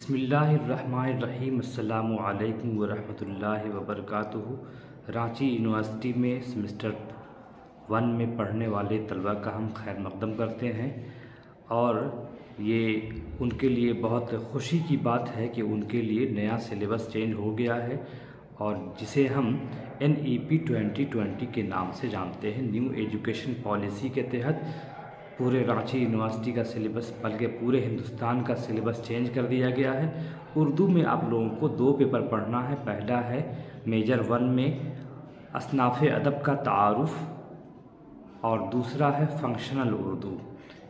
بسم اللہ الرحمن الرحیم السلام علیکم ورحمۃ اللہ وبرکاتہ۔ رانچی یونیورسٹی میں سمسٹر 1 میں پڑھنے والے طلباء کا ہم خیر مقدم کرتے ہیں، اور یہ ان کے لیے بہت خوشی کی بات ہے کہ ان کے لیے نیا سلیبس چینج ہو گیا ہے، اور جسے ہم NEP 2020 کے نام سے جانتے ہیں۔ نیو ایجوکیشن پالیسی کے تحت پورے رانچی یونیورسٹی کا سلیبس بلکہ پورے ہندوستان کا سلیبس چینج کر دیا گیا ہے۔ اردو میں آپ لوگوں کو 2 پیپر پڑھنا ہے۔ پہلا ہے میجر 1 میں اصناف ادب کا تعارف، اور دوسرا ہے فنکشنل اردو۔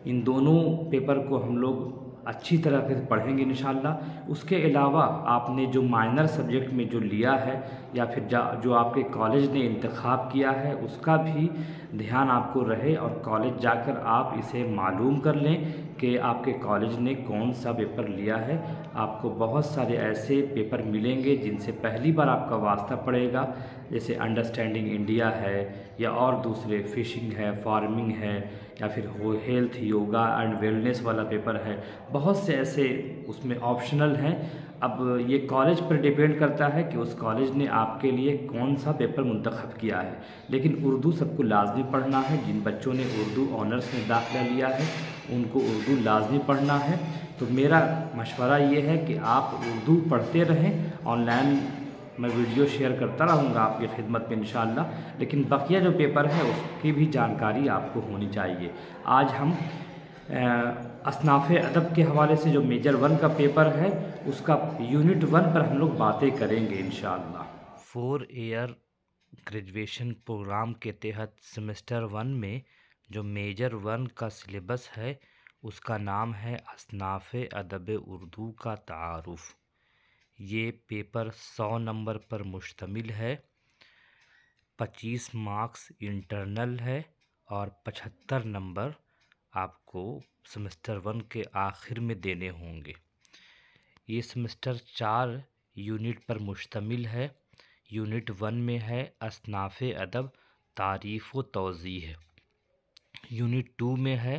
ان دونوں پیپر کو ہم لوگ اچھی طرح سے پڑھیں گے انشاءاللہ۔ اس کے علاوہ آپ نے جو مائنر سبجیکٹ میں جو لیا ہے، یا پھر جو آپ کے کالج نے انتخاب کیا ہے، اس کا بھی دھیان آپ کو رہے، اور کالج جا کر آپ اسے معلوم کر لیں کہ آپ کے کالج نے کون سا پیپر لیا ہے۔ آپ کو بہت سارے ایسے پیپر ملیں گے جن سے پہلی بار آپ کا واسطہ پڑے گا، جیسے انڈرسٹینڈنگ انڈیا ہے، یا اور دوسرے فشنگ ہے، فارمنگ ہے، یا پھر ہیلتھ، یوگا اینڈ ویلنس والا پیپر ہے۔ بہت سے ایسے اس میں آپشنل ہیں۔ اب یہ کالج پر ڈیپینڈ کرتا ہے کہ اس کالج نے آپ کے لیے کون سا پیپر منتخب کیا ہے، لیکن اردو سب کو لازمی پڑھنا ہے۔ جن بچوں نے اردو آنرس میں داخلہ لیا ہے ان کو اردو لازمی پڑھنا ہے۔ تو میرا مشورہ یہ ہے کہ آپ اردو پڑھتے رہیں۔ آن لائن میں ویڈیو شیئر کرتا رہوں گا آپ کی خدمت میں انشاءاللہ، لیکن بقیہ جو پیپر ہے اس کی بھی جانکاری آپ کو ہونی چاہیے۔ آج ہم اصناف ادب کے حوالے سے جو میجر 1 کا پیپر ہے اس کا یونٹ 1 پر ہم لوگ باتیں کریں گے انشاءاللہ۔ 4 ایئر گریجویشن پروگرام کے تحت سمسٹر 1 میں جو میجر 1 کا سلیبس ہے اس کا نام ہے اصناف ادب اردو کا تعارف۔ یہ پیپر 100 نمبر پر مشتمل ہے، 25 مارکس انٹرنل ہے، اور 75 نمبر آپ کو سمسٹر 1 کے آخر میں دینے ہوں گے۔ یہ سمسٹر 4 یونٹ پر مشتمل ہے۔ یونٹ 1 میں ہے اصناف ادب تعریف و توضیح۔ یونٹ 2 میں ہے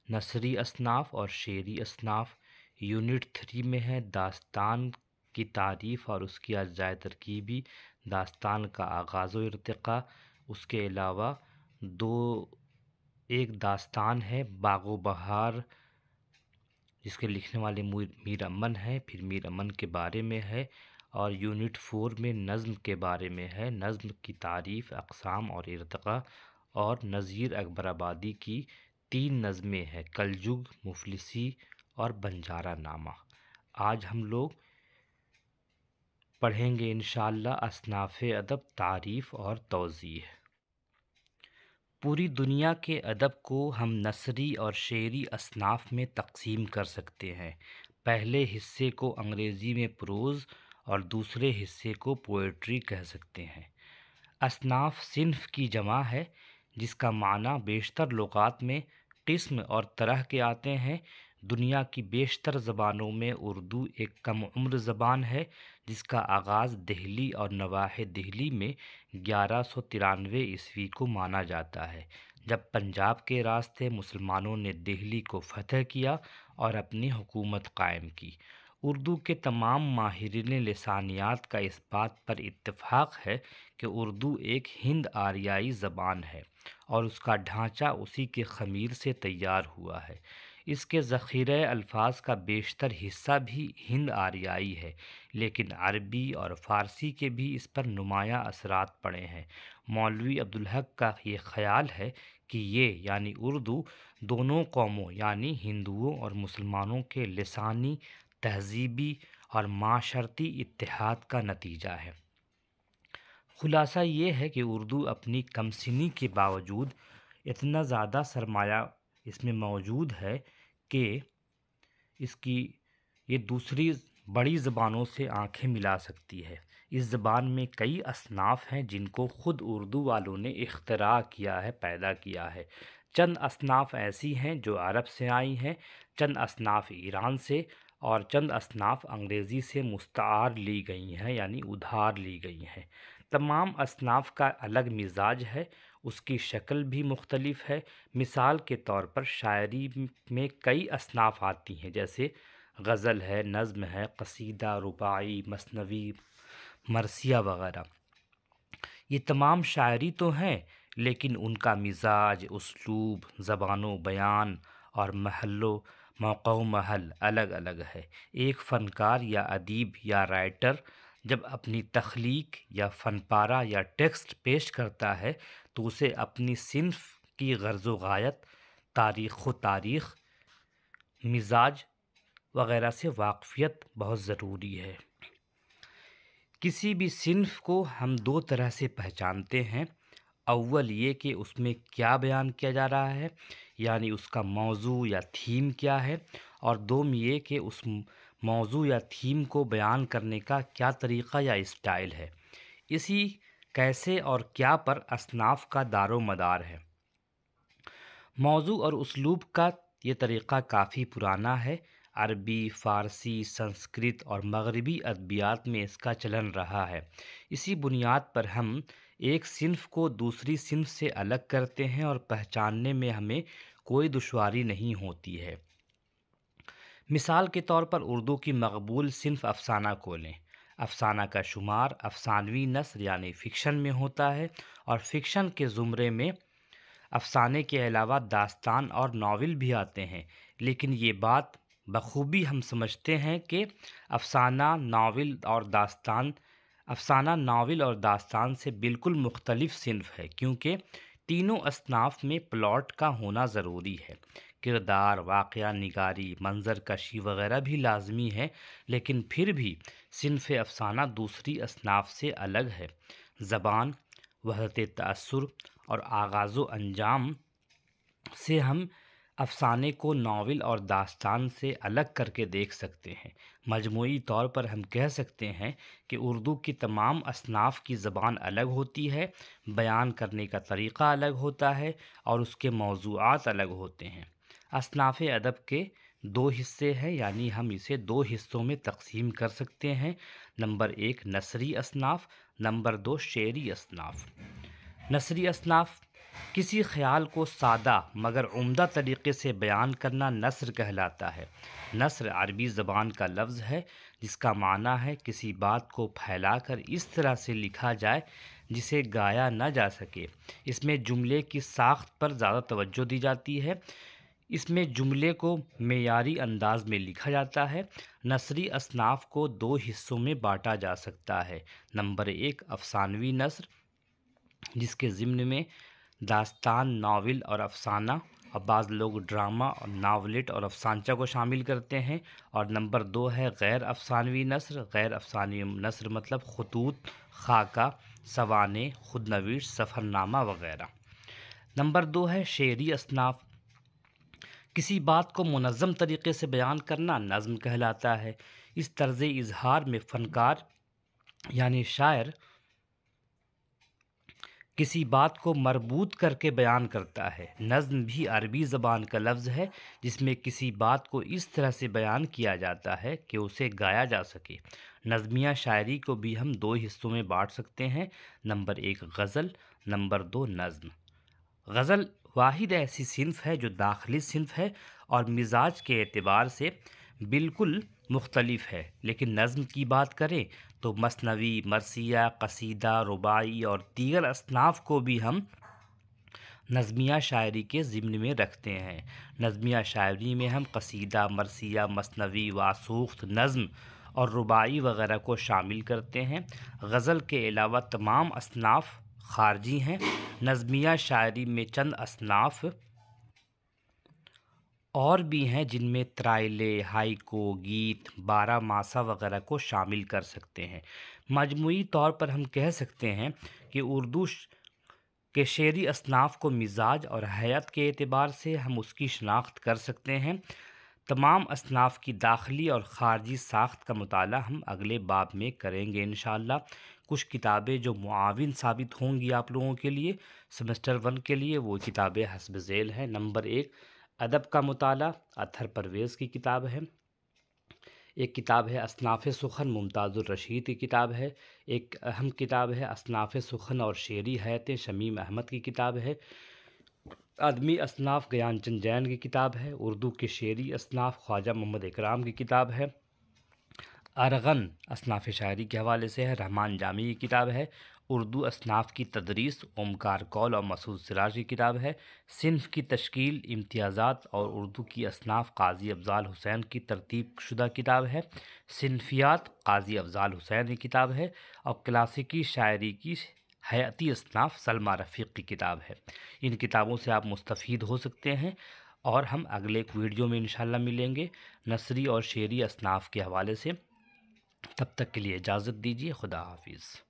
نثری اصناف اور شعری اصناف۔ یونٹ 3 میں ہے داستان کی تعریف اور اس کی اجزائے ترکیبی، داستان کا آغاز و ارتقاء۔ اس کے علاوہ ایک داستان ہے باغ و بہار، جس کے لکھنے والے میر امن ہیں، پھر میر امن کے بارے میں ہے۔ اور یونٹ 4 میں نظم کے بارے میں ہے، نظم کی تعریف، اقسام اور ارتقاء۔ اور نذیر اکبر آبادی کی 3 نظمیں ہیں، کلجگ، مفلسی اور بنجارہ نامہ۔ آج ہم لوگ پڑھیں گے انشاءاللہ اصناف ادب تعریف اور توضیح۔ پوری دنیا کے ادب کو ہم نثری اور شعری اصناف میں تقسیم کر سکتے ہیں۔ پہلے حصے کو انگریزی میں پروز اور دوسرے حصے کو پوئٹری کہہ سکتے ہیں۔ اصناف صنف کی جمع ہے، جس کا معنی بیشتر لغات میں قسم اور طرح کے آتے ہیں۔ دنیا کی بیشتر زبانوں میں اردو ایک کم عمر زبان ہے، جس کا آغاز دہلی اور نواحِ دہلی میں 1193 عیسوی کو مانا جاتا ہے، جب پنجاب کے راستے مسلمانوں نے دہلی کو فتح کیا اور اپنی حکومت قائم کی۔ اردو کے تمام ماہرین لسانیات کا اس بات پر اتفاق ہے کہ اردو ایک ہند آریائی زبان ہے، اور اس کا ڈھانچہ اسی کے خمیر سے تیار ہوا ہے۔ اس کے ذخیرہ الفاظ کا بیشتر حصہ بھی ہند آریائی ہے، لیکن عربی اور فارسی کے بھی اس پر نمایاں اثرات پڑے ہیں۔ مولوی عبدالحق کا یہ خیال ہے کہ یہ یعنی اردو دونوں قوموں یعنی ہندوؤں اور مسلمانوں کے لسانی، تہذیبی اور معاشرتی اتحاد کا نتیجہ ہے۔ خلاصہ یہ ہے کہ اردو اپنی کم سنی کے باوجود اتنا زیادہ سرمایہ اس میں موجود ہے کہ یہ دوسری بڑی زبانوں سے آنکھیں ملا سکتی ہے۔ اس زبان میں کئی اصناف ہیں جن کو خود اردو والوں نے اختراع کیا ہے، پیدا کیا ہے۔ چند اصناف ایسی ہیں جو عرب سے آئی ہیں، چند اصناف ایران سے، اور چند اصناف انگریزی سے مستعار لی گئی ہیں یعنی ادھار لی گئی ہیں۔ تمام اصناف کا الگ مزاج ہے، اس کی شکل بھی مختلف ہے۔ مثال کے طور پر شاعری میں کئی اصناف آتی ہیں، جیسے غزل ہے، نظم ہے، قصیدہ، رباعی، مثنوی، مرثیہ وغیرہ۔ یہ تمام شاعری تو ہیں، لیکن ان کا مزاج، اسلوب، زبان و بیان اور موقع و محل الگ الگ ہے۔ ایک فنکار یا ادیب یا رائٹر جب اپنی تخلیق یا فن پارہ یا ٹیکسٹ پیش کرتا ہے تو اسے اپنی صنف کی غرض و غایت، تاریخ مزاج وغیرہ سے واقفیت بہت ضروری ہے۔ کسی بھی صنف کو ہم دو طرح سے پہچانتے ہیں۔ اول یہ کہ اس میں کیا بیان کیا جا رہا ہے، یعنی اس کا موضوع یا تھیم کیا ہے، اور دوم یہ کہ اس موضوع یا تھیم کو بیان کرنے کا کیا طریقہ یا اسٹائل ہے۔ اسی کیسے اور کیا پر اصناف کا دار و مدار ہے۔ موضوع اور اسلوب کا یہ طریقہ کافی پرانا ہے۔ عربی، فارسی، سنسکرت اور مغربی ادبیات میں اس کا چلن رہا ہے۔ اسی بنیاد پر ہم ایک صنف کو دوسری صنف سے الگ کرتے ہیں اور پہچاننے میں ہمیں کوئی دشواری نہیں ہوتی ہے۔ مثال کے طور پر اردو کی مقبول صنف افسانہ کو لیں۔ افسانہ کا شمار افسانوی نثر یعنی فکشن میں ہوتا ہے، اور فکشن کے زمرے میں افسانے کے علاوہ داستان اور ناول بھی آتے ہیں، لیکن یہ بات بخوبی ہم سمجھتے ہیں کہ افسانہ ناول اور داستان سے بالکل مختلف صنف ہے، کیونکہ تینوں اصناف میں پلاٹ کا ہونا ضروری ہے۔ کردار، واقعہ نگاری، منظر کشی وغیرہ بھی لازمی ہے، لیکن پھر بھی صنف افسانہ دوسری اصناف سے الگ ہے۔ زبان، وحدت تأثر اور آغاز و انجام سے ہم افسانے کو ناول اور داستان سے الگ کر کے دیکھ سکتے ہیں۔ مجموعی طور پر ہم کہہ سکتے ہیں کہ اردو کی تمام اصناف کی زبان الگ ہوتی ہے، بیان کرنے کا طریقہ الگ ہوتا ہے اور اس کے موضوعات الگ ہوتے ہیں۔ اصناف ادب کے دو حصے ہیں، یعنی ہم اسے دو حصوں میں تقسیم کر سکتے ہیں۔ نمبر 1 نثری اصناف، نمبر 2 شعری اصناف۔ نثری اصناف کسی خیال کو سادہ مگر عمدہ طریقے سے بیان کرنا نثر کہلاتا ہے۔ نثر عربی زبان کا لفظ ہے جس کا معنی ہے کسی بات کو پھیلا کر اس طرح سے لکھا جائے جسے گایا نہ جا سکے۔ اس میں جملے کی ساخت پر زیادہ توجہ دی جاتی ہے۔ اس میں جملے کو معیاری انداز میں لکھا جاتا ہے۔ نثری اصناف کو دو حصوں میں بانٹا جا سکتا ہے۔ نمبر 1 افسانوی نثر، جس کے ضمن میں داستان، ناول اور افسانہ، اور بعض لوگ ڈرامہ اور ناولٹ اور افسانچہ کو شامل کرتے ہیں۔ اور نمبر 2 ہے غیر افسانوی نثر۔ غیر افسانوی نثر مطلب خطوط، خاکہ، سوانح، خودنوشت، سفرنامہ وغیرہ۔ نمبر 2 ہے شعری اصناف۔ کسی بات کو منظم طریقے سے بیان کرنا نظم کہلاتا ہے۔ اس طرز اظہار میں فنکار یعنی شاعر کسی بات کو مربوط کر کے بیان کرتا ہے۔ نظم بھی عربی زبان کا لفظ ہے جس میں کسی بات کو اس طرح سے بیان کیا جاتا ہے کہ اسے گایا جا سکے۔ نظمیہ شاعری کو بھی ہم دو حصوں میں بانٹ سکتے ہیں۔ نمبر 1 غزل، نمبر 2 نظم۔ غزل واحد ایسی صنف ہے جو داخلی صنف ہے اور مزاج کے اعتبار سے بالکل مختلف ہے، لیکن نظم کی بات کریں تو مثنوی، مرثیہ، قصیدہ، رباعی اور دیگر اصناف کو بھی ہم نظمیہ شاعری کے ضمن میں رکھتے ہیں۔ نظمیہ شاعری میں ہم قصیدہ، مرثیہ، مثنوی، واسوخت، نظم اور رباعی وغیرہ کو شامل کرتے ہیں۔ غزل کے علاوہ تمام اصناف خارجی ہیں۔ نظمیہ شاعری میں چند اصناف اور بھی ہیں جن میں ترائلے، ہائیکو، گیت، بارہ ماسہ وغیرہ کو شامل کر سکتے ہیں۔ مجموعی طور پر ہم کہہ سکتے ہیں کہ اردو کے شعری اصناف کو مزاج اور حیت کے اعتبار سے ہم اس کی شناخت کر سکتے ہیں۔ تمام اصناف کی داخلی اور خارجی ساخت کا مطالعہ ہم اگلے باب میں کریں گے انشاءاللہ۔ کچھ کتابیں جو معاون ثابت ہوں گی آپ لوگوں کے لیے سیمسٹر 1 کے لیے، وہ کتابیں حسب ذیل ہیں۔ نمبر 1 ادب کا مطالعہ، اطہر پرویز کی کتاب ہے۔ ایک کتاب ہے اصناف سخن، ممتاز الرشید کی کتاب ہے۔ ایک اہم کتاب ہے اصناف سخن اور شعری حیاتیں، شمیم احمد کی کتاب ہے۔ ادبی اصناف گیان چند جین کی کتاب ہے۔ اردو کے شعری اصناف خواجہ محمد اکرام کی کتاب ہے۔ ارغن اصناف شاعری کے حوالے سے ہے، رحمان جامی کی کتاب ہے۔ اردو اصناف کی تدریس اومکار کول اور مسعود سراج کی کتاب ہے۔ صنف کی تشکیل، امتیازات اور اردو کی اصناف قاضی افضال حسین کی ترتیب شدہ کتاب ہے۔ صنفیات قاضی افضال حسین کی کتاب ہے۔ اور کلاسیکی شاعری کی حیاتی اصناف سلمیٰ رفیق کی کتاب ہے۔ ان کتابوں سے آپ مستفید ہو سکتے ہیں، اور ہم اگلے ایک ویڈیو میں انشاءاللہ ملیں گے نثری اور شعری اصناف کے حوالے سے۔ تب تک کے لیے اجازت دیجیے، خدا حافظ۔